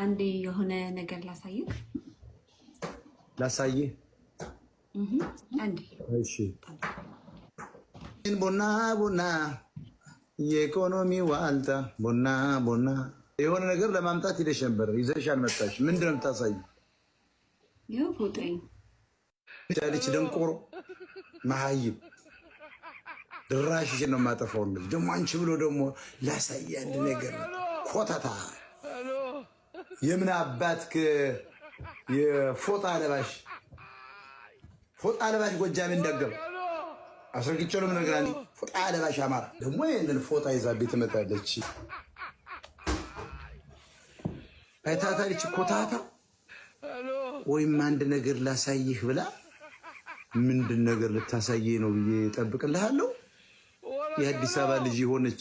አንዴ የሆነ ነገር ላሳይህ አንዴ እሺ ቡና የኢኮኖሚ ዋልታ ቡና የሆነ ነገር ለማምጣት ሄደሽ ነበር ይዘሽ አልመጣሽ ምንድነው የምታሳይው ይሄው ፎቶዬ ቻለች ደንቆሮ ማሃይብ ድራሽሽን ነው የማጠፋው ደግሞ አንቺ ብሎ ደግሞ ላሳይ አንድ ነገር ኮታታ የምን አባትክ የፎጣ ለባሽ ጎጃም እንደገብ አስረግጬው ነው ነገር አንዲ ፎጣ ለባሽ አማራ ደግሞ ይሄንን ፎጣ ይዛ ቤት መጣለች አይታታለች ኮታታ ወይም አንድ ነገር ላሳይህ ብላ ምንድን ነገር ልታሳየኝ ነው ብዬ ጠብቅልሃለሁ የአዲስ አበባ ልጅ ሆነች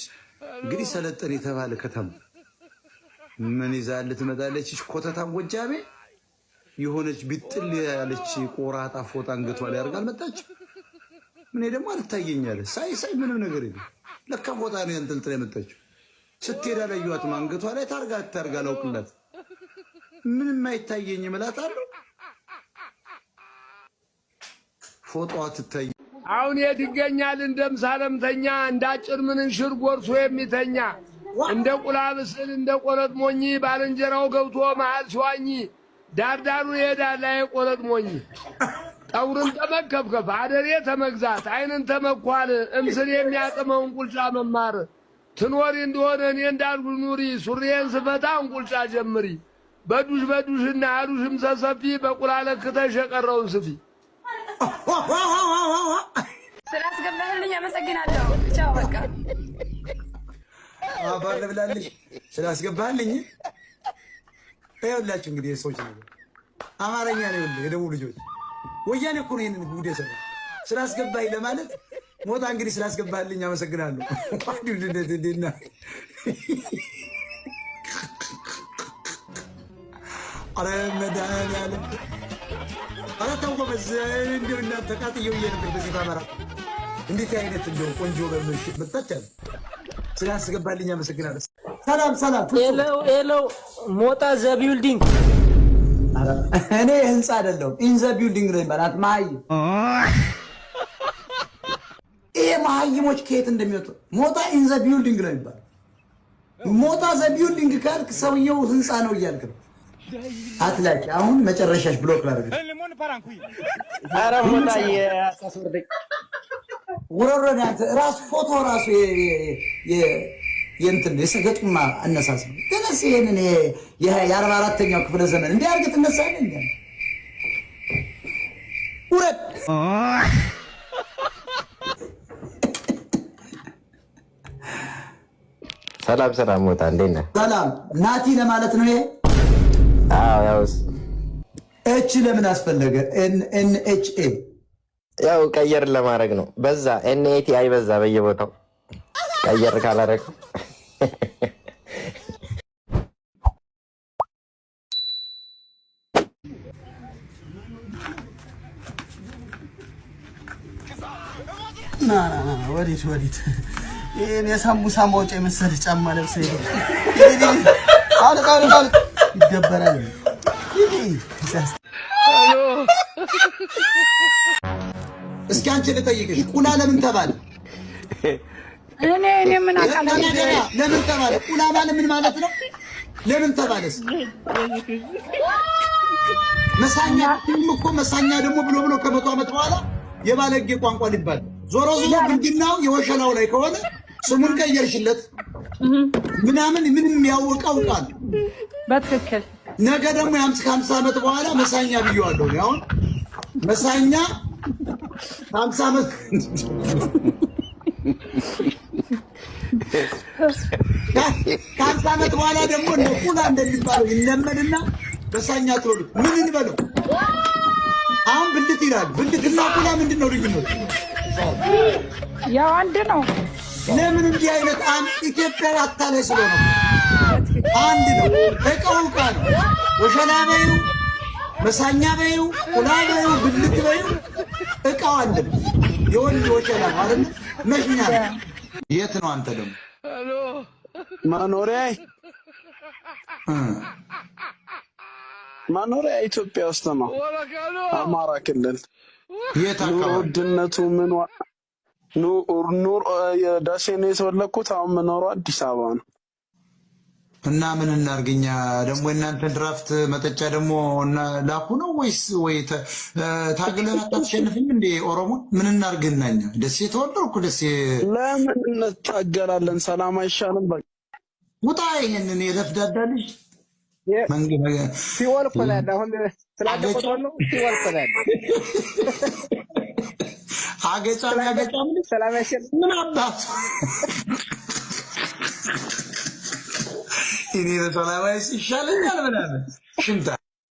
እንግዲህ ሰለጠን የተባለ ከተማ ምን ይዛል ትመጣለች ኮታታን ጎጃሜ የሆነች ቢጥል ያለች ቆራጣ ፎጣ አንገቷ ላይ አርጋል መጣች ምን ደግሞ አልታየኛለ ሳይ ምንም ነገር የለም ለካ ፎጣ ነው እንጥልጥል የመጣችው ስትሄድ አላየኋት አንገቷ ላይ ታርጋ ለውቅላት ምንም አይታየኝ እላታለሁ ፎቶዋ ትታይ አሁን የት ይገኛል እንደምሳለምተኛ እንዳጭር ምንን ሽር ጎርሶ የሚተኛ እንደ ቁላብስል እንደ ቆረጥ ሞኝ ባልንጀራው ገብቶ መሃል ሲዋኝ ዳርዳሩ ይሄዳል ላይ ቆረጥ ሞኝ ጠውርን ተመከፍከፍ አደሬ ተመግዛት አይንን ተመኳል እምስል የሚያጥመው እንቁልጫ መማር ትኖሪ እንደሆነ እኔ እንዳልኩ ኑሪ ሱሪዬን ስፈታ እንቁልጫ ጀምሪ በዱሽና አዱሽም ሰሰፊ በቁላለክተሽ የቀረውን ስፊ ስላስገባህልኝ አመሰግናለሁ ቻው በቃ አባለ ብላለሽ ስላስገባህልኝ ይኸውላችሁ እንግዲህ የሰዎች ነገር አማርኛ ነው የደቡብ ልጆች ወያኔ እኮ ነው ይሄንን ጉድ የሰራ ስላስገባኝ ለማለት ሞታ እንግዲህ ስላስገባህልኝ አመሰግናለሁ ዋዲውልና አረ መዳን ያለ አረ ተው በዘን እንደውና ተቃጥየው የነበር በዚህ ታመራ እንዴት አይነት እንደው ቆንጆ በመሽት መጣቻለ ስላስገባልኝ አመሰግናለሁ ሰላም ሄሎ ሞጣ ዘ ቢልዲንግ አረ እኔ ህንጻ አይደለም ኢን ዘ ቢልዲንግ ነው ማለት ማይ ይሄ ማይሞች ከየት እንደሚወጡ ሞጣ ኢን ዘ ቢልዲንግ ነው ይባል ሞጣ ዘ ቢልዲንግ ካልክ ሰውየው ህንጻ ነው እያልክ ነው አትላቂ አሁን መጨረሻሽ ብሎክ ላድርግ አረ ሞጣ ያሳስወርድ ወረረና ራስ ፎቶ ራሱ የእንትን የሰገጡማ አነሳስ ነው ደረስ ይሄንን የ44ኛው ክፍለ ዘመን እንዴ አርገት ተነሳለኝ እንዴ ወረት ሰላም ሞጣ እንዴት ነህ ሰላም ናቲ ለማለት ነው ይሄ አዎ ያውስ እቺ ለምን አስፈለገ ኤንኤችኤ ያው ቀየር ለማድረግ ነው በዛ ኤንኤቲ አይበዛ በየቦታው ቀየር ካላረክ ና ወዲት ይሄን የሳሙሳ ማውጫ የመሰለ ጫማ ለብሰ አውልቃ ይደበራል እስኪ አንቺ ልጠይቅሽ ቁላ ለምን ተባለ እኔ ምን አቃለ ለምን ተባለ ቁላ ማለት ምን ማለት ነው ለምን ተባለስ መሳኛ እኮ መሳኛ ደግሞ ብሎ ከመቶ ዓመት በኋላ የባለጌ ቋንቋ ሊባል ዞሮ ግንድናው የወሸላው ላይ ከሆነ ስሙን ቀየርሽለት ምንም ያወቀው ቃል በትክክል ነገ ደግሞ 50 ዓመት በኋላ መሳኛ ብየዋለሁ አሁን መሳኛ 50 ዓመት ከ50 ዓመት በኋላ ደግሞ ቁላ እንደሚባለው ይለመድና መሳኛ ትወሉ ምን እንበለው አሁን ብልት ይላል ብልትና ቁላ ምንድነው ልዩነቱ ያው አንድ ነው ለምን እንዲህ አይነት ኢትዮጵያ አታላይ ስለሆነ አንድ ነው እቃው ቃል ወሸላ በይው መሳኛ በይው ቁላ በይው ብልት በይው እቃው አለ የወንድ ወሸላ ማለት መሽኛ የት ነው አንተ ደግሞ መኖሪያ መኖሪያ ኢትዮጵያ ውስጥ ነው። አማራ ክልል የት ኑሮ አካባቢ? ውድነቱ ምን ኑሮ ደሴ ነው የተወለድኩት። አሁን የምኖረው አዲስ አበባ ነው። እና ምን እናርግኛ ደግሞ እናንተ ድራፍት መጠጫ ደግሞ ላኩ ነው ወይስ ታግለህ አታሸንፍም እንዴ? ኦሮሞ ምን እናርግናኛ? ደሴ ተወለድኩ ደሴ ለምን እንታገላለን? ሰላም አይሻልም? በቃ ውጣ። ይሄንን የለፍዳዳ ልጅ መንገድ ሲወል እኮ ነው ያለው። አሁን ስላደቆት ነው ሲወል እኮ ነው ያለው። አገጫም ሰላም አይሻልም? ምን አባቱ እኔ ለሰላማዊ ይሻለኛል ምናምን ሽንታ